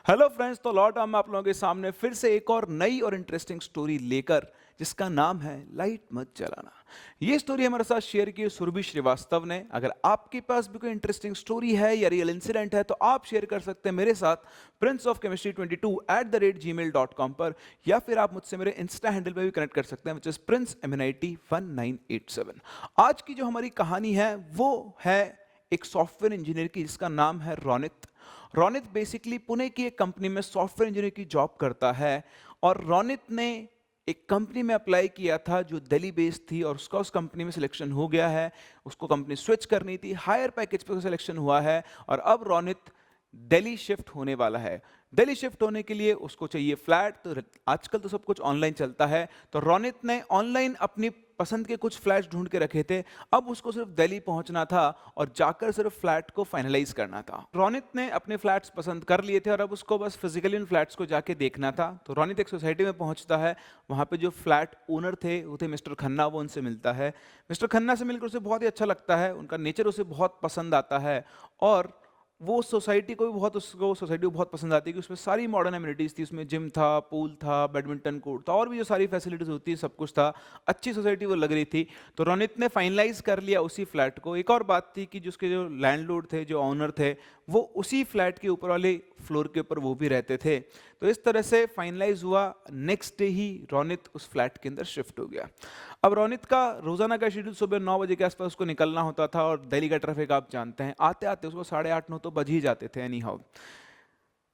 Hello friends, तो लौट हम आप लोगों के सामने फिर से एक और नई और इंटरेस्टिंग स्टोरी लेकर, जिसका नाम है लाइट मत जलाना। ये स्टोरी हमारे साथ शेयर की सुरभि श्रीवास्तव ने। अगर आपके पास भी कोई इंटरेस्टिंग स्टोरी है या रियल इंसिडेंट है तो आप शेयर कर सकते हैं मेरे साथ princeofchemistry22@gmail.com पर, या फिर आप मुझसे मेरे इंस्टा हैंडल पे भी कनेक्ट कर सकते हैं, विच इज princeMNIT1987। आज की जो हमारी कहानी है वो है एक सॉफ्टवेयर इंजीनियर की, जिसका नाम है रोनित। रोनित बेसिकली पुणे की एक कंपनी में सॉफ्टवेयर इंजीनियर की जॉब करता है, और रोनित ने एक कंपनी में अप्लाई किया था जो दिल्ली बेस्ड थी, और उसका उस कंपनी में सिलेक्शन हो गया है। उसको कंपनी स्विच करनी थी, हायर पैकेज पे सिलेक्शन हुआ है, और अब रोनित दिल्ली शिफ्ट होने वाला है। दिल्ली शिफ्ट होने के लिए उसको चाहिए फ्लैट। तो आजकल तो सब कुछ ऑनलाइन चलता है, तो रोनित ने ऑनलाइन अपनी पसंद के कुछ फ्लैट्स ढूंढ के रखे थे। अब उसको सिर्फ दिल्ली पहुंचना था और जाकर सिर्फ फ्लैट को फाइनलाइज करना था। रोनित ने अपने फ्लैट्स पसंद कर लिए थे और अब उसको बस फिजिकली उन फ्लैट्स को जाके देखना था। तो रोनित एक सोसाइटी में पहुंचता है। वहां पे जो फ्लैट ओनर थे वो थे मिस्टर खन्ना। वो उनसे मिलता है। मिस्टर खन्ना से मिलकर उसे बहुत ही अच्छा लगता है, उनका नेचर उसे बहुत पसंद आता है, और वो सोसाइटी को भी बहुत उसको सोसाइटी को बहुत पसंद आती है कि उसमें सारी मॉडर्न एमिनिटीज़ थी। उसमें जिम था, पूल था, बैडमिंटन कोर्ट था, और भी जो सारी फैसिलिटीज़ होती है सब कुछ था। अच्छी सोसाइटी वो लग रही थी। तो रोनित ने फाइनलाइज कर लिया उसी फ्लैट को। एक और बात थी कि जिसके जो लैंडलॉर्ड थे, जो ऑनर थे, वो उसी फ्लैट के ऊपर वाले फ्लोर के ऊपर वो भी रहते थे। तो इस तरह से फाइनलाइज हुआ। नेक्स्ट डे ही रोनित उस फ्लैट के अंदर शिफ्ट हो गया। अब रोनित का रोजाना का शेड्यूल सुबह 9 बजे के आसपास उसको निकलना होता था, और दिल्ली का ट्रैफिक आप जानते हैं, आते आते उसको 8:30 9 तो बज ही जाते थे। एनी हाउ,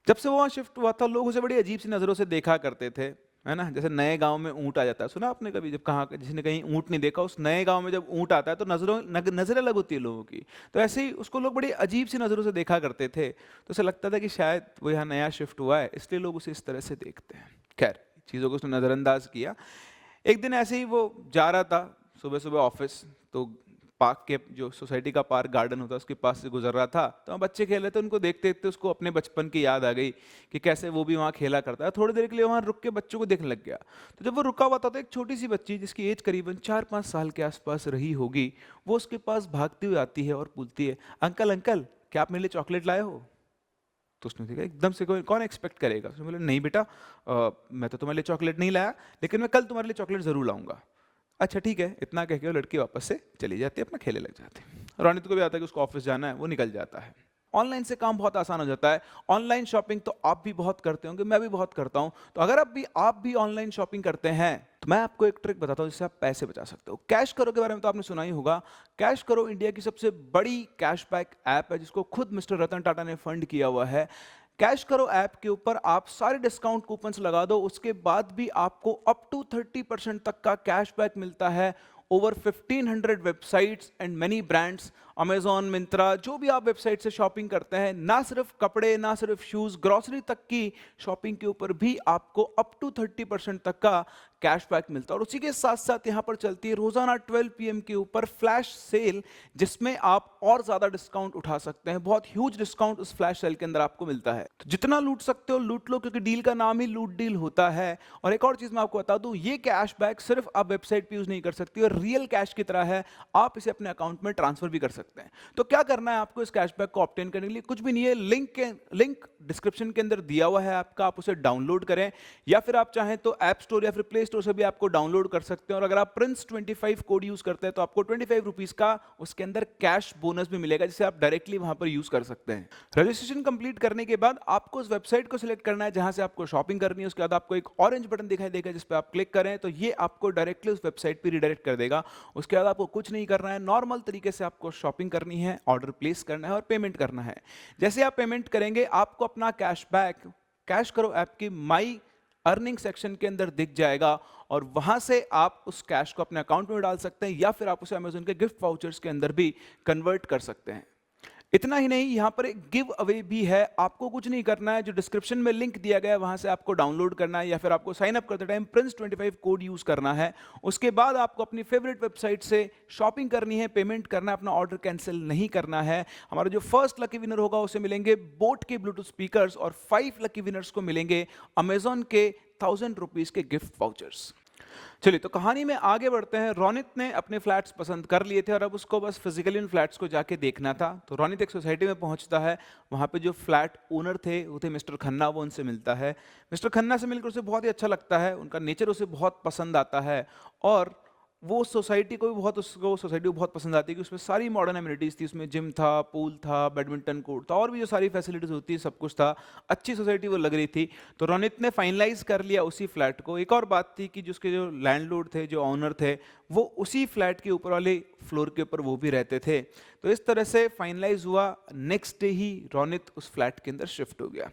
जब से वो वहाँ शिफ्ट हुआ था, लोग उसे बड़ी अजीब सी नज़रों से देखा करते थे, है ना। जैसे नए गांव में ऊंट आ जाता है, सुना आपने कभी? जब कहाँ जिसने कहीं ऊंट नहीं देखा, उस नए गांव में जब ऊंट आता है तो नज़रें अलग होती है लोगों की। तो ऐसे ही उसको लोग बड़ी अजीब सी नज़रों से देखा करते थे। तो उसे लगता था कि शायद वो यहाँ नया शिफ्ट हुआ है, इसलिए लोग उसे इस तरह से देखते हैं। खैर, चीज़ों को उसने नज़रअंदाज किया। एक दिन ऐसे ही वो जा रहा था सुबह सुबह ऑफिस। तो पार्क के, जो सोसाइटी का पार्क गार्डन होता है, उसके पास से गुजर रहा था। तो वहाँ बच्चे खेल रहे थे, उनको देखते देखते उसको अपने बचपन की याद आ गई कि कैसे वो भी वहाँ खेला करता है। थोड़ी देर के लिए वहाँ रुक के बच्चों को देखने लग गया। तो जब वो रुका हुआ था तो एक छोटी सी बच्ची, जिसकी एज करीबन 4-5 साल के आसपास रही होगी, वो उसके पास भागती हुई आती है और पूछती है, अंकल अंकल, क्या आप मेरे लिए चॉकलेट लाए हो? तो उसने देखा एकदम से, कोई कौन एक्सपेक्ट करेगा। उसने बोला, नहीं बेटा, मैं तो तुम्हारे लिए चॉकलेट नहीं लाया, लेकिन मैं कल तुम्हारे लिए चॉकलेट जरूर लाऊंगा। अच्छा ठीक है, इतना कह के वो लड़की वापस से चली जाती है, अपना खेलने लग जाती है। रोनित को भी आता है कि उसको ऑफिस जाना है, वो निकल जाता है। ऑनलाइन से काम बहुत आसान हो जाता है। ऑनलाइन शॉपिंग तो आप भी बहुत करते होंगे, मैं भी बहुत करता हूं। तो अगर आप भी ऑनलाइन शॉपिंग करते हैं तो मैं आपको एक ट्रिक बताता हूं जिससे आप पैसे बचा सकते हो। कैश करो के बारे में तो आपने सुना ही होगा। कैश करो इंडिया की सबसे बड़ी कैशबैक ऐप है, जिसको खुद मिस्टर रतन टाटा ने फंड किया हुआ है। कैश करो ऐप के ऊपर आप सारे डिस्काउंट कूपन्स लगा दो, उसके बाद भी आपको अप टू 30% तक का कैशबैक मिलता है। Over 1500 websites and many brands, Amazon, Myntra, जो भी आप वेबसाइट से शॉपिंग करते हैं, ना सिर्फ कपड़े, ना सिर्फ शूज, ग्रोसरी तक की शॉपिंग के ऊपर भी आपको अप टू 30% तक का कैशबैक मिलता है। और उसी के साथ साथ यहाँ पर चलती है रोजाना 12 PM के ऊपर फ्लैश सेल, जिसमें आप और ज्यादा डिस्काउंट उठा सकते हैं। बहुत ह्यूज डिस्काउंट उस फ्लैश सेल के अंदर आपको मिलता है। तो जितना लूट सकते हो लूट लो, क्योंकि डील का नाम ही लूट डील होता है। और एक और चीज मैं आपको बता दूं, ये कैशबैक सिर्फ आप वेबसाइट पे यूज नहीं कर सकती, और रियल कैश की तरह है, आप इसे अपने अकाउंट में ट्रांसफर भी कर सकते हैं। तो क्या करना है आपको इस कैशबैक को ऑब्टेन करने के लिए? कुछ भी नहीं है, लिंक डिस्क्रिप्शन के अंदर दिया हुआ है आपका, आप उसे डाउनलोड करें, या फिर आप चाहें तो ऐप स्टोर या फिर प्ले स्टोर से भी आपको डाउनलोड कर सकते हैं। और अगर आप Prince25 कोड यूज करते हैं तो आपको 25 रुपीज का उसके अंदर कैश बोनस भी मिलेगा, जिसे आप डायरेक्टली वहां पर यूज कर सकते हैं। रजिस्ट्रेशन कंप्लीट करने के बाद आपको उस वेबसाइट को सिलेक्ट करना है जहां से आपको शॉपिंग करनी है। उसके बाद आपको एक ऑरेंज बटन दिखाई देगा, जिस पर आप क्लिक करें तो ये आपको डायरेक्टली उस वेबसाइट पर रिडायरेक्ट कर देगा। उसके बाद आपको कुछ नहीं करना है, नॉर्मल तरीके से आपको शॉपिंग करनी है, ऑर्डर प्लेस करना है और पेमेंट करना है। जैसे आप पेमेंट करेंगे आपको अपना कैशबैक कैश करो ऐप की माई अर्निंग सेक्शन के अंदर दिख जाएगा, और वहां से आप उस कैश को अपने अकाउंट में डाल सकते हैं, या फिर आप उसे अमेज़न के गिफ्ट वाउचर्स के अंदर भी कन्वर्ट कर सकते हैं। इतना ही नहीं, यहां पर एक गिव अवे भी है। आपको कुछ नहीं करना है, जो डिस्क्रिप्शन में लिंक दिया गया है वहां से आपको डाउनलोड करना है, या फिर आपको साइन अप करते टाइम Prince25 कोड यूज करना है। उसके बाद आपको अपनी फेवरेट वेबसाइट से शॉपिंग करनी है, पेमेंट करना है, अपना ऑर्डर कैंसिल नहीं करना है। हमारा जो फर्स्ट लकी विनर होगा उसे मिलेंगे बोट के ब्लूटूथ स्पीकर्स, और 5 लकी विनर्स को मिलेंगे अमेजॉन के 1000 रुपीज के गिफ्ट वाउचर्स। चलिए तो कहानी में आगे बढ़ते हैं। रोनित ने अपने फ्लैट्स पसंद कर लिए थे और अब उसको बस फिजिकली उन फ्लैट्स को जाके देखना था। तो रोनित एक सोसाइटी में पहुंचता है। वहां पे जो फ्लैट ओनर थे वो थे मिस्टर खन्ना, वो उनसे मिलता है। मिस्टर खन्ना से मिलकर उसे बहुत ही अच्छा लगता है, उनका नेचर उसे बहुत पसंद आता है और वो सोसाइटी को भी बहुत, उसको सोसाइटी को बहुत पसंद आती है कि उसमें सारी मॉडर्न एमिनिटीज़ थी। उसमें जिम था, पूल था, बैडमिंटन कोर्ट था और भी जो सारी फैसिलिटीज़ होती है सब कुछ था। अच्छी सोसाइटी वो लग रही थी। तो रोनित ने फाइनलाइज कर लिया उसी फ्लैट को। एक और बात थी कि जिसके जो लैंडलॉर्ड थे, जो ऑनर थे, वो उसी फ्लैट के ऊपर वाले फ्लोर के ऊपर वो भी रहते थे। तो इस तरह से फाइनलाइज हुआ। नेक्स्ट डे ही रोनित उस फ्लैट के अंदर शिफ्ट हो गया।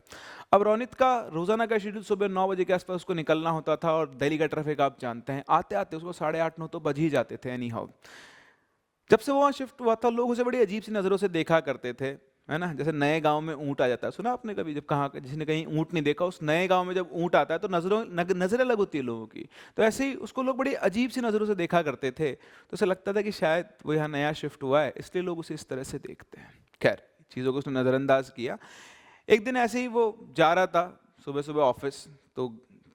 अब रोनित का रोजाना का शेड्यूल सुबह 9 बजे के आसपास उसको निकलना होता था और दिल्ली का ट्रैफिक आप जानते हैं, आते आते उसको 8:30 9 तो बज ही जाते थे। एनी हाउ, जब से वो वहाँ शिफ्ट हुआ था लोग उसे बड़ी अजीब सी नज़रों से देखा करते थे, है ना। जैसे नए गांव में ऊंट आ जाता है, सुना आपने कभी? जब कहाँ जिसने कहीं ऊंट नहीं देखा, उस नए गांव में जब ऊंट आता है तो नज़रें अलग होती है लोगों की। तो ऐसे ही उसको लोग बड़ी अजीब सी नज़रों से देखा करते थे। तो उसे लगता था कि शायद वो यहाँ नया शिफ्ट हुआ है, इसलिए लोग उसे इस तरह से देखते हैं। खैर, चीज़ों को उसने नज़रअंदाज किया। एक दिन ऐसे ही वो जा रहा था सुबह सुबह ऑफिस, तो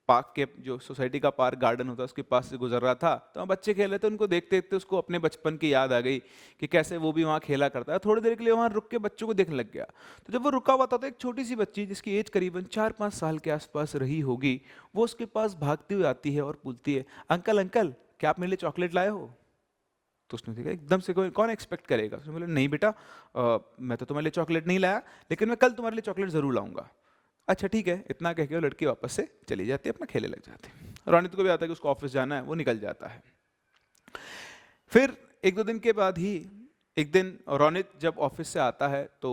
पार्क के, जो सोसाइटी का पार्क गार्डन होता है उसके पास से गुजर रहा था। तो वहाँ बच्चे खेल रहे थे, उनको देखते देखते उसको अपने बचपन की याद आ गई कि कैसे वो भी वहाँ खेला करता है। थोड़ी देर के लिए वहाँ रुक के बच्चों को देखने लग गया। तो जब वो रुका हुआ था तो एक छोटी सी बच्ची जिसकी एज करीबन 4-5 साल के आसपास रही होगी, वो उसके पास भागती हुई आती है और पूछती है, अंकल अंकल, क्या आप मेरे लिए चॉकलेट लाए हो? तो उसने देखा एकदम से, कोई कौन एक्सपेक्ट करेगा। उसने बोला, नहीं बेटा, मैं तो तुम्हारे लिए चॉकलेट नहीं लाया, लेकिन मैं कल तुम्हारे लिए चॉकलेट जरूर लाऊंगा। अच्छा ठीक है, इतना कह के वो लड़की वापस से चली जाती है, अपना खेलने लग जाती है। रोनित को भी आता है कि उसको ऑफिस जाना है, वो निकल जाता है। फिर 1-2 दिन के बाद ही एक दिन रोनित जब ऑफिस से आता है तो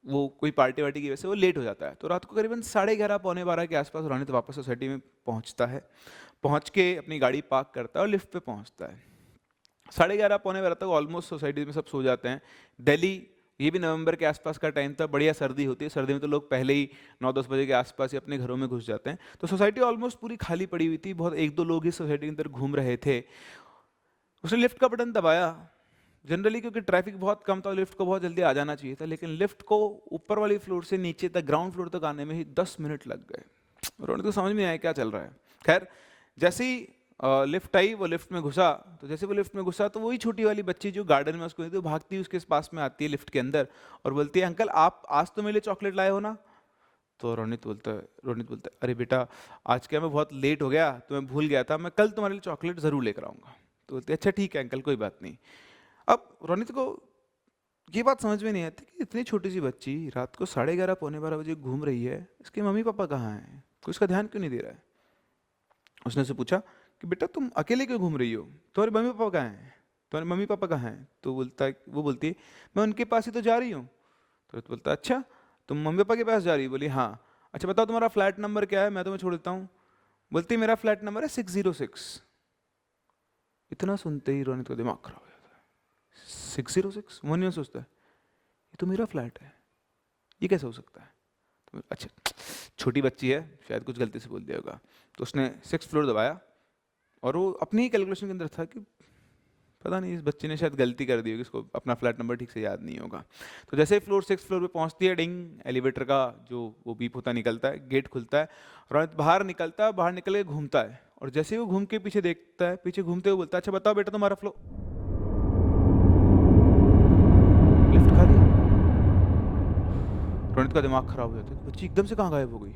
वो कोई पार्टी वार्टी की वजह से वो लेट हो जाता है। तो रात को करीबन 11:30 पौने 12 के आसपास रोनित वापस सोसाइटी में पहुंचता है। पहुंच के अपनी गाड़ी पार्क करता है और लिफ्ट पे पहुंचता है। 11:30 पौने 12 तक ऑलमोस्ट सोसाइटी में सब सो जाते हैं। दिल्ली, ये भी नवंबर के आसपास का टाइम था, बढ़िया सर्दी होती है। सर्दी में तो लोग पहले ही 9-10 बजे के आसपास ही अपने घरों में घुस जाते हैं। तो सोसाइटी ऑलमोस्ट पूरी खाली पड़ी हुई थी, बहुत 1-2 लोग ही सोसाइटी के अंदर घूम रहे थे। उसने लिफ्ट का बटन दबाया। जनरली क्योंकि ट्रैफिक बहुत कम था, लिफ्ट को बहुत जल्दी आ जाना चाहिए था, लेकिन लिफ्ट को ऊपर वाली फ्लोर से नीचे तक, ग्राउंड फ्लोर तक आने में ही 10 मिनट लग गए। रोनित को समझ में नहीं आया क्या चल रहा है। खैर, जैसे ही लिफ्ट आई, वो लिफ्ट में घुसा। तो जैसे वो लिफ्ट में घुसा तो वही छोटी वाली बच्ची जो गार्डन में उसको, तो भागती हुई उसके पास में आती है लिफ्ट के अंदर और बोलती है, अंकल आप आज तो मेरे लिए चॉकलेट लाए हो ना? तो रोनित बोलता है, अरे बेटा, आज क्या मैं बहुत लेट हो गया तो मैं भूल गया था, मैं कल तुम्हारे लिए चॉकलेट ज़रूर लेकर आऊँगा। तो बोलती है, अच्छा ठीक है अंकल, कोई बात नहीं। अब रोनित को ये बात समझ में नहीं आती कि इतनी छोटी सी बच्ची रात को 11:30 पौने 12 बजे घूम रही है, इसके मम्मी पापा कहाँ हैं, कोई इसका ध्यान क्यों नहीं दे रहा है। उसने उससे पूछा कि बेटा तुम अकेले क्यों घूम रही हो, तुम्हारे मम्मी पापा कहाँ हैं, तुम्हारे मम्मी पापा कहाँ हैं? तो वो बोलती है, मैं उनके पास ही तो जा रही हूँ। तो रोहित बोलता है, अच्छा तुम मम्मी पापा के पास जा रही हो? बोली हाँ। अच्छा बताओ तुम्हारा फ्लैट नंबर क्या है, मैं तुम्हें छोड़ देता हूँ। बोलती मेरा फ्लैट नंबर है 606। इतना सुनते ही रोनित का दिमाग खराब हो जाता है। 606? वो नहीं सोचता है, ये तो मेरा फ्लैट है, ये कैसे हो सकता है? तो अच्छा, छोटी बच्ची है, शायद कुछ गलती से बोल दिया होगा। तो उसने 6th फ्लोर दबाया और वो अपनी ही कैलकुलेशन के अंदर था कि पता नहीं इस बच्चे ने शायद गलती कर दी होगी, इसको अपना फ्लैट नंबर ठीक से याद नहीं होगा। तो जैसे ही 6th फ्लोर पे पहुंचती है, डिंग, एलिवेटर का जो वो बीप होता निकलता है, गेट खुलता है, रोनित बाहर निकलता है, बाहर निकल के घूमता है और जैसे ही वो घूम के पीछे देखता है, पीछे घूमते हुए बोलता है, अच्छा बताओ बेटा तुम्हारा फ्लो लिफ्ट खाली। रोनित का दिमाग खराब हो जाता है, बच्ची एकदम से कहाँ गायब हो गई।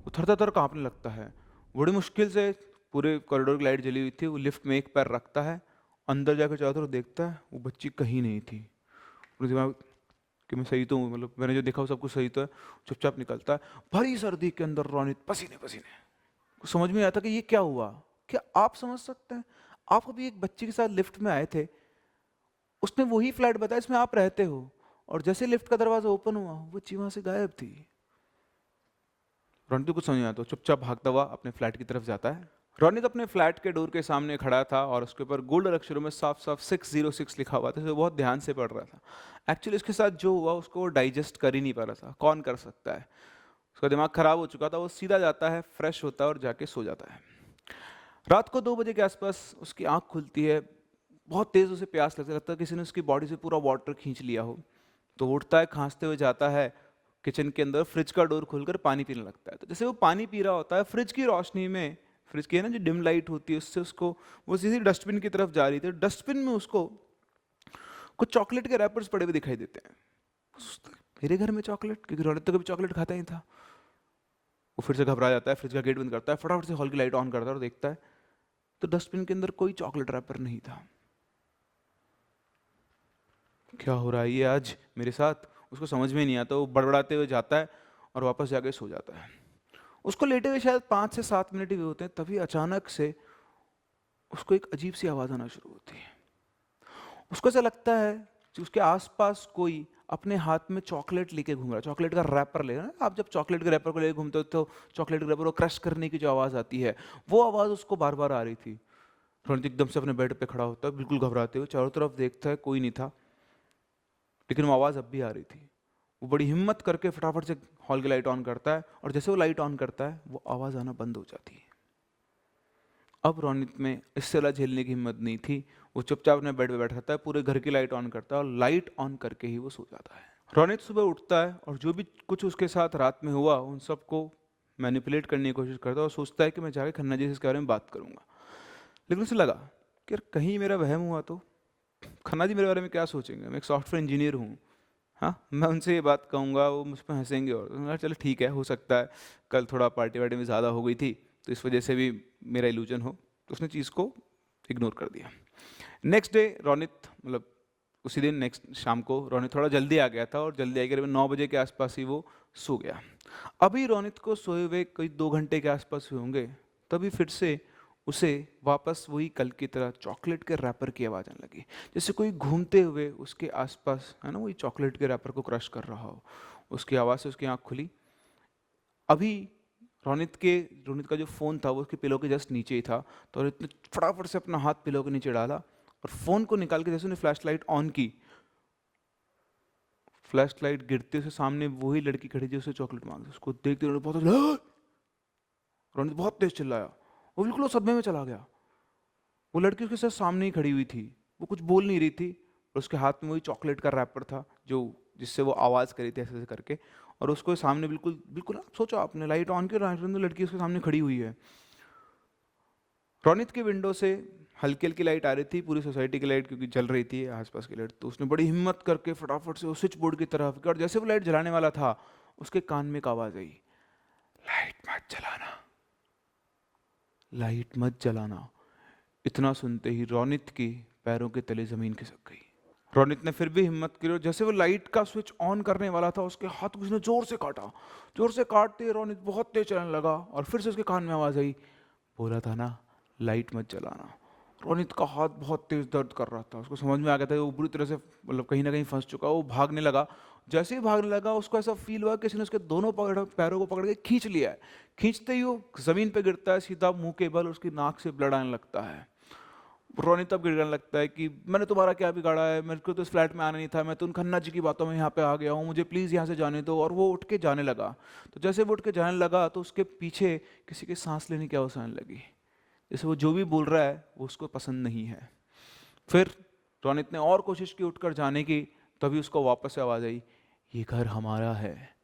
वो थर थर कांपने लगता है। बड़ी मुश्किल से, पूरे कॉरिडोर की लाइट जली हुई थी, वो लिफ्ट में एक पैर रखता है, अंदर जाकर चारों तरफ देखता है, वो बच्ची कहीं नहीं थी। पूरे दिमाग कि मैं सही तो हूँ, मतलब मैंने जो देखा वो सब कुछ सही तो है। चुपचाप निकलता है। भरी सर्दी के अंदर रोनित पसीने पसीने, कुछ समझ में नहीं आता कि ये क्या हुआ। क्या आप समझ सकते हैं? आप अभी एक बच्ची के साथ लिफ्ट में आए थे, उसने वही फ्लैट बताया इसमें आप रहते हो, और जैसे लिफ्ट का दरवाजा ओपन हुआ वो बच्ची वहां से गायब थी। रोनित को कुछ समझ नहीं आता, चुपचाप भागता हुआ अपने फ्लैट की तरफ जाता है। रोनित अपने फ्लैट के डोर के सामने खड़ा था और उसके ऊपर गोल्ड अक्षरों में साफ साफ 606 लिखा हुआ था, जो बहुत ध्यान से पढ़ रहा था। एक्चुअली उसके साथ जो हुआ उसको वो डाइजेस्ट कर ही नहीं पा रहा था, कौन कर सकता है। उसका दिमाग खराब हो चुका था। वो सीधा जाता है, फ्रेश होता है और जाके सो जाता है। रात को 2 बजे के आसपास उसकी आंख खुलती है, बहुत तेज उसे प्यास लगता है, किसी ने उसकी बॉडी से पूरा वाटर खींच लिया हो। तो उठता है, खांसते हुए जाता है किचन के अंदर, फ्रिज का डोर खोलकर पानी पीने लगता है। तो जैसे वो पानी पी रहा होता है, फ्रिज की रोशनी में फ्रिज की है ना जो डिम लाइट होती है उससे उसको, वो सीधी डस्टबिन की तरफ जा रही थी, डस्टबिन में उसको कुछ चॉकलेट के रैपर्स पड़े हुए दिखाई देते हैं। मेरे घर में चॉकलेट, क्योंकि रौनक तो कभी चॉकलेट खाता ही था। वो फिर से घबरा जाता है, फ्रिज का गेट बंद करता है, फटाफट से हॉल की लाइट ऑन करता है और देखता है तो डस्टबिन के अंदर कोई चॉकलेट रैपर नहीं था। क्या हो रहा है ये आज मेरे साथ, उसको समझ में नहीं आता। वो बड़बड़ाते हुए जाता है और वापस जाके सो जाता है। उसको लेटे हुए शायद 5 से 7 मिनट ही होते हैं, तभी अचानक से उसको एक अजीब सी आवाज़ आना शुरू होती है। उसको ऐसा लगता है कि उसके आसपास कोई अपने हाथ में चॉकलेट लेके घूम रहा है, चॉकलेट का रैपर ले रहा है। आप जब चॉकलेट के रैपर को लेके घूमते हो तो चॉकलेट के रैपर को क्रश करने की जो आवाज़ आती है, वो आवाज़ उसको बार बार आ रही थी। रोनित एकदम से अपने बेड पे खड़ा होता है, बिल्कुल घबराते हुए, चारों तरफ देखता है, कोई नहीं था, लेकिन वो आवाज़ अब भी आ रही थी। वो बड़ी हिम्मत करके फटाफट से हॉल की लाइट ऑन करता है और जैसे वो लाइट ऑन करता है वो आवाज़ आना बंद हो जाती है। अब रोनित में इससे ज़्यादा झेलने की हिम्मत नहीं थी। वो चुपचाप अपने बेड पे बैठा रहता है, पूरे घर की लाइट ऑन करता है और लाइट ऑन करके ही वो सो जाता है। रोनित सुबह उठता है और जो भी कुछ उसके साथ रात में हुआ उन सबको मैनिपुलेट करने की कोशिश करता है और सोचता है कि मैं जाके खन्ना जी से इसके बारे में बात करूंगा। लेकिन उसे लगा कि यार कहीं मेरा वहम हुआ तो खन्ना जी मेरे बारे में क्या सोचेंगे, मैं एक सॉफ्टवेयर इंजीनियर हूँ। हाँ, मैं उनसे ये बात कहूँगा वो मुझ पर हंसेंगे और चलो ठीक है, हो सकता है कल थोड़ा पार्टी वार्टी में ज़्यादा हो गई थी तो इस वजह से भी मेरा इल्यूजन हो। तो उसने चीज़ को इग्नोर कर दिया। नेक्स्ट डे रोनित, मतलब उसी दिन नेक्स्ट शाम को रोनित थोड़ा जल्दी आ गया था और जल्दी आके करीब 9 बजे के आसपास ही वो सो गया। अभी रोनित को सोए हुए कोई 2 घंटे के आसपास हुए होंगे, तभी फिर से उसे वापस वही कल की तरह चॉकलेट के रैपर की आवाज़ आने लगी, जैसे कोई घूमते हुए उसके आसपास है ना वही चॉकलेट के रैपर को क्रश कर रहा हो। उसकी आवाज़ से उसकी आँख खुली। अभी रोनित का जो फ़ोन था वो उसके पिलो के जस्ट नीचे ही था, तो रोनित ने फटाफट से अपना हाथ पिलो के नीचे डाला और फ़ोन को निकाल के जैसे उसने फ्लैश लाइट ऑन की, फ्लैश लाइट गिरते उसे सामने वही लड़की खड़ी थी, उसे चॉकलेट मांग, उसको देखते रोनित बहुत तेज चिल्लाया। वो बिल्कुल सदमे में चला गया। वो लड़की उसके साथ सामने ही खड़ी हुई थी, वो कुछ बोल नहीं रही थी और उसके हाथ में वही चॉकलेट का रैपर था जो जिससे वो आवाज़ करी थी ऐसे ऐसे करके। और उसको सामने बिल्कुल बिल्कुल सोचो आपने लाइट ऑन की, लड़की उसके सामने खड़ी हुई है। रोनित के विंडो से हल्की हल्की लाइट आ रही थी, पूरी सोसाइटी की लाइट क्योंकि जल रही थी आसपास की लाइट। तो उसने बड़ी हिम्मत करके फटाफट से उस स्विच बोर्ड की तरफ गया और जैसे वो लाइट जलाने वाला था उसके कान में एक आवाज़ आई, लाइट मत जलाना, लाइट मत जलाना। इतना सुनते ही रोनित के पैरों के तले जमीन खिसक गई। रोनित ने फिर भी हिम्मत की और जैसे वो लाइट का स्विच ऑन करने वाला था उसके हाथ को उसने जोर से काटा। जोर से काटते रोनित बहुत तेज चलने लगा और फिर से उसके कान में आवाज आई, बोला था ना लाइट मत जलाना। रोनित का हाथ बहुत तेज दर्द कर रहा था, उसको समझ में आ गया था वो बुरी तरह से मतलब कहीं ना कहीं फंस चुका। वो भागने लगा, जैसे ही भागने लगा उसको ऐसा फील हुआ कि किसी ने उसके दोनों पैरों को पकड़ के खींच लिया है। खींचते ही वो जमीन पे गिरता है सीधा मुंह के बल, उसकी नाक से ब्लड आने लगता है। रोनित तब गिड़गड़ाने लगता है कि मैंने तुम्हारा क्या बिगाड़ा है, मेरे को तो इस फ्लैट में आना नहीं था, मैं तो उन खन्ना जी की बातों में यहाँ पे आ गया हूँ, मुझे प्लीज़ यहाँ से जाने दो। और वो उठ के जाने लगा। तो जैसे वो उठ के जाने लगा तो उसके पीछे किसी के सांस लेने की आवाज़ आने लगी, जैसे वो जो भी बोल रहा है वो उसको पसंद नहीं है। फिर रोनित ने और कोशिश की उठकर जाने की, तभी उसको वापस से आवाज़ आई, ये घर हमारा है,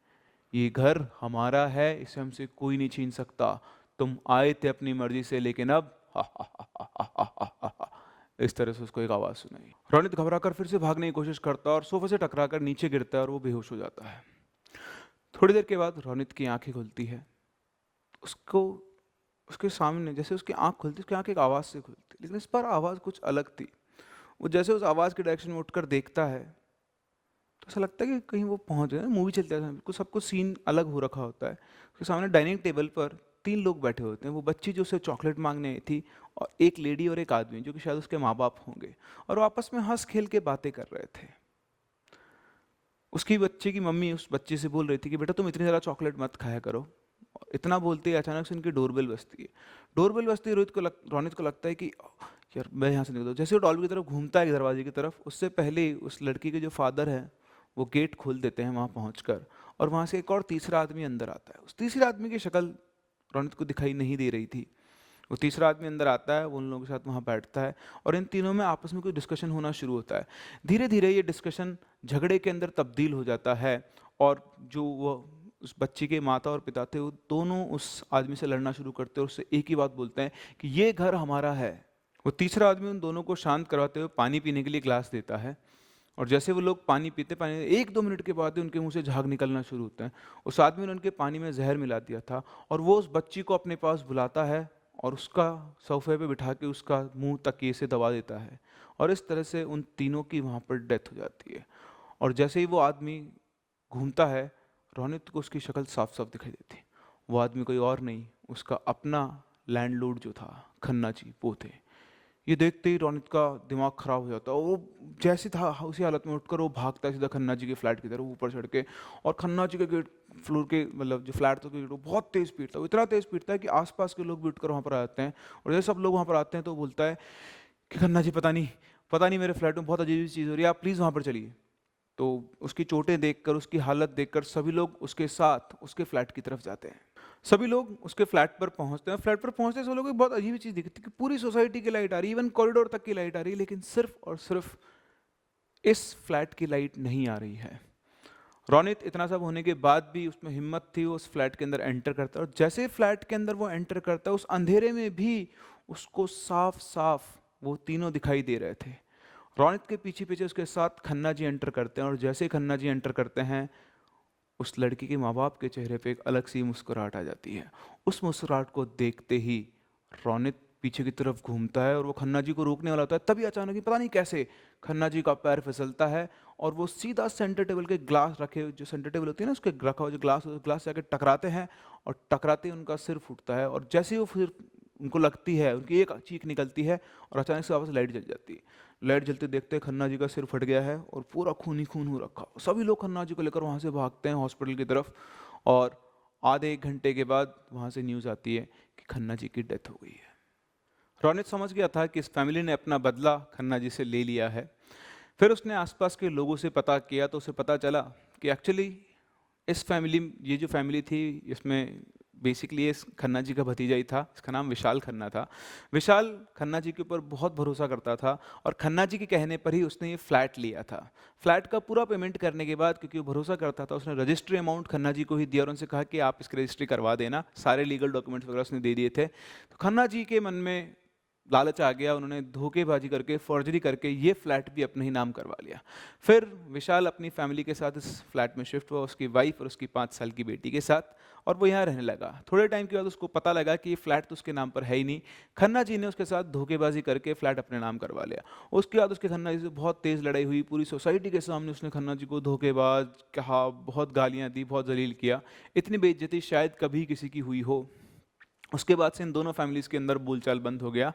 ये घर हमारा है, इसे हमसे कोई नहीं छीन सकता। तुम आए थे अपनी मर्जी से लेकिन अब इस तरह से उसको एक आवाज़ सुनाई। रोनित घबराकर फिर से भागने की कोशिश करता है और सोफे से टकराकर नीचे गिरता है और वो बेहोश हो जाता है। थोड़ी देर के बाद रोनित की आंखें खुलती है। उसको उसके सामने जैसे उसकी आंख खुलती, उसकी आंख एक आवाज़ से खुलती, लेकिन इस बार आवाज़ कुछ अलग थी। वो जैसे उस आवाज़ के डायरेक्शन में उठकर देखता है तो ऐसा लगता है कि कहीं वो पहुंच गया। मूवी चलते हैं बिल्कुल, सब कुछ सीन अलग हो रखा होता है। उसके सामने डाइनिंग टेबल पर 3 लोग बैठे होते हैं। वो बच्ची जो उसे चॉकलेट मांगने आई थी और एक लेडी और एक आदमी जो कि शायद उसके माँ बाप होंगे, और वो आपस में हंस खेल के बातें कर रहे थे। उसकी बच्चे की मम्मी उस बच्चे से बोल रही थी कि बेटा तुम इतनी ज़्यादा चॉकलेट मत खाया करो। इतना बोलते ही अचानक से उनकी डोरबेल बजती है। डोरबेल बजती रोनित को लगता है कि यार मैं यहाँ से निकलता हूँ। जैसे वो डॉल्बी की तरफ घूमता है दरवाजे की तरफ, उससे पहले ही उस लड़की के जो फादर हैं वो गेट खोल देते हैं वहाँ पहुँचकर, और वहाँ से एक और तीसरा आदमी अंदर आता है। उस तीसरे आदमी की शक्ल रोनित को दिखाई नहीं दे रही थी। वो तीसरा आदमी अंदर आता है, वो उन लोगों के साथ वहाँ बैठता है और इन तीनों में आपस में कोई डिस्कशन होना शुरू होता है। धीरे धीरे ये डिस्कशन झगड़े के अंदर तब्दील हो जाता है और जो वो उस बच्ची के माता और पिता थे, वो दोनों उस आदमी से लड़ना शुरू करते हैं और उससे एक ही बात बोलते हैं कि ये घर हमारा है। वो तीसरा आदमी उन दोनों को शांत करवाते हुए पानी पीने के लिए ग्लास देता है, और जैसे वो लोग पानी पीते, पानी 1-2 मिनट के बाद ही उनके मुंह से झाग निकलना शुरू होता है। उस आदमी ने उनके पानी में जहर मिला दिया था, और वो उस बच्ची को अपने पास बुलाता है और उसका सोफे पे बिठा के उसका मुंह तकिए से दबा देता है, और इस तरह से उन तीनों की वहाँ पर डेथ हो जाती है। और जैसे ही वो आदमी घूमता है, रोनित को उसकी शक्ल साफ साफ दिखाई देती है। वो आदमी कोई और नहीं, उसका अपना लैंडलॉर्ड जो था, खन्ना जी, वो थे। ये देखते ही रोनित का दिमाग खराब हो जाता है, और वो जैसे था उसी हालत में उठकर वो भागता है सीधा खन्ना जी के फ्लैट की तरफ ऊपर चढ़ के, और खन्ना जी के गेट फ्लोर के मतलब जो फ्लैट था उसके गेट वो बहुत तेज़ पीटता है, वो इतना तेज़ पीटता है कि आसपास के लोग भी उठकर वहाँ पर आ जाते हैं। और जैसे सब लोग वहाँ पर आते हैं तो वो बोलता है कि खन्ना जी पता नहीं मेरे फ्लैट में बहुत अजीब चीज़ हो रही है, आप प्लीज़ वहाँ पर चलिए। तो उसकी चोटें देखकर, उसकी हालत देखकर सभी लोग उसके साथ उसके फ्लैट की तरफ जाते हैं। सभी लोग उसके फ्लैट पर पहुंचते हैं। फ्लैट पर पहुंचते सब लोगों को बहुत अजीब चीज दिखती है कि पूरी सोसाइटी की लाइट आ रही है, इवन कॉरिडोर तक की लाइट आ रही है, लेकिन सिर्फ और सिर्फ इस फ्लैट की लाइट नहीं आ रही है। रोनित इतना सब होने के बाद भी उसमें हिम्मत थी, वो उस फ्लैट के अंदर एंटर करता है, और जैसे फ्लैट के अंदर वो एंटर करता है, उस अंधेरे में भी उसको साफ साफ वो तीनों दिखाई दे रहे थे। रोनित के पीछे पीछे उसके साथ खन्ना जी एंटर करते हैं, और जैसे ही खन्ना जी एंटर करते हैं, उस लड़की के माँ बाप के चेहरे पे एक अलग सी मुस्कुराहट आ जाती है। उस मुस्कुराहट को देखते ही रोनित पीछे की तरफ घूमता है और वो खन्ना जी को रोकने वाला होता है, तभी अचानक ही पता नहीं कैसे खन्ना जी का पैर फिसलता है, और वो सीधा सेंटर टेबल के ग्लास रखे, जो सेंटर टेबल होती है ना, उसके रखा हुआ जो ग्लास जाके टकराते हैं, और टकराते ही उनका सिर फूटता है। और जैसे ही वो फिर उनको लगती है, उनकी एक चीख निकलती है, और अचानक से वापस लाइट जल जाती है। लाइट जलते देखते खन्ना जी का सिर फट गया है और पूरा खून ही खून हो रखा। सभी लोग खन्ना जी को लेकर वहाँ से भागते हैं हॉस्पिटल की तरफ, और आधे 1 घंटे के बाद वहाँ से न्यूज़ आती है कि खन्ना जी की डेथ हो गई है। रोनित समझ गया था कि इस फैमिली ने अपना बदला खन्ना जी से ले लिया है। फिर उसने आसपास के लोगों से पता किया तो उसे पता चला कि एक्चुअली इस फैमिली, ये जो फैमिली थी, इसमें बेसिकली ये खन्ना जी का भतीजा ही था। इसका नाम विशाल खन्ना था। विशाल खन्ना जी के ऊपर बहुत भरोसा करता था, और खन्ना जी के कहने पर ही उसने ये फ्लैट लिया था। फ्लैट का पूरा पेमेंट करने के बाद, क्योंकि वो भरोसा करता था, उसने रजिस्ट्री अमाउंट खन्ना जी को ही दिया और उनसे कहा कि आप इसकी रजिस्ट्री करवा देना। सारे लीगल डॉक्यूमेंट्स वगैरह उसने दे दिए थे। तो खन्ना जी के मन में लालच आ गया, उन्होंने धोखेबाजी करके, फॉर्जरी करके ये फ्लैट भी अपने ही नाम करवा लिया। फिर विशाल अपनी फैमिली के साथ इस फ्लैट में शिफ्ट हुआ, उसकी वाइफ और उसकी 5 साल की बेटी के साथ, और वो यहाँ रहने लगा। थोड़े टाइम के बाद उसको पता लगा कि ये फ्लैट तो उसके नाम पर है ही नहीं। खन्ना जी ने उसके साथ धोखेबाजी करके फ्लैट अपने नाम करवा लिया। उसके बाद उसके खन्ना जी से बहुत तेज़ लड़ाई हुई, पूरी सोसाइटी के सामने उसने खन्ना जी को धोखेबाज कहा, बहुत गालियाँ दी, बहुत जलील किया। इतनी बेइज्जती शायद कभी किसी की हुई हो। उसके बाद से इन दोनों फैमिलीज़ के अंदर बोलचाल बंद हो गया।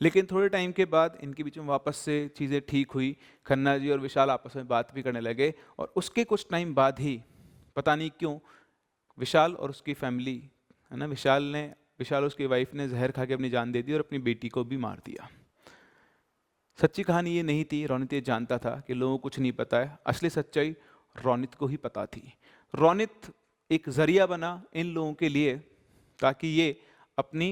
लेकिन थोड़े टाइम के बाद इनके बीच में वापस से चीज़ें ठीक हुई। खन्ना जी और विशाल आपस में बात भी करने लगे, और उसके कुछ टाइम बाद ही पता नहीं क्यों विशाल और उसकी फैमिली, है ना, विशाल और उसकी वाइफ ने जहर खा के अपनी जान दे दी और अपनी बेटी को भी मार दिया। सच्ची कहानी ये नहीं थी। रोनित ये जानता था कि लोगों को कुछ नहीं पता है। असली सच्चाई रोनित को ही पता थी। रोनित एक जरिया बना इन लोगों के लिए, ताकि ये अपनी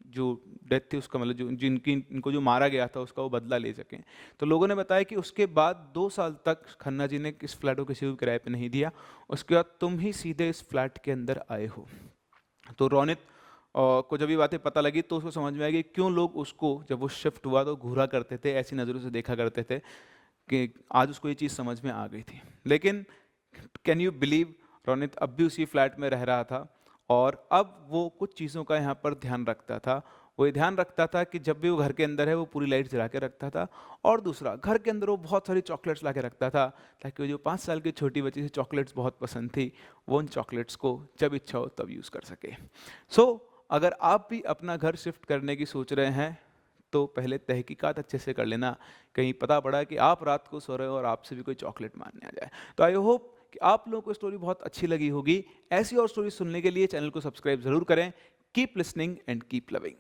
जो डेथ थी उसका, मतलब जो जिनकी इनको जो मारा गया था उसका वो बदला ले सकें। तो लोगों ने बताया कि उसके बाद 2 साल तक खन्ना जी ने इस फ्लैट को किसी को किराए पे नहीं दिया। उसके बाद तुम ही सीधे इस फ्लैट के अंदर आए हो। तो रोनित को जब ये बातें पता लगी तो उसको समझ में आया कि क्यों लोग उसको, जब वो शिफ्ट हुआ तो घूरा करते थे, ऐसी नज़रों से देखा करते थे, कि आज उसको ये चीज़ समझ में आ गई थी। लेकिन कैन यू बिलीव, रोनित अब भी उसी फ्लैट में रह रहा था, और अब वो कुछ चीज़ों का यहाँ पर ध्यान रखता था। वो ये ध्यान रखता था कि जब भी वो घर के अंदर है वो पूरी लाइट जला के रखता था, और दूसरा, घर के अंदर वो बहुत सारी चॉकलेट्स ला के रखता था, ताकि वो जो 5 साल की छोटी बच्ची से चॉकलेट्स बहुत पसंद थी, वो उन चॉकलेट्स को जब इच्छा हो तब यूज़ कर सके। अगर आप भी अपना घर शिफ्ट करने की सोच रहे हैं तो पहले तहकीकात अच्छे से कर लेना। कहीं पता पड़ा कि आप रात को सो रहे हो और आपसे भी कोई चॉकलेट मांगने आ जाए। तो आई होप कि आप लोगों को स्टोरी बहुत अच्छी लगी होगी। ऐसी और स्टोरी सुनने के लिए चैनल को सब्सक्राइब जरूर करें। Keep listening and keep loving.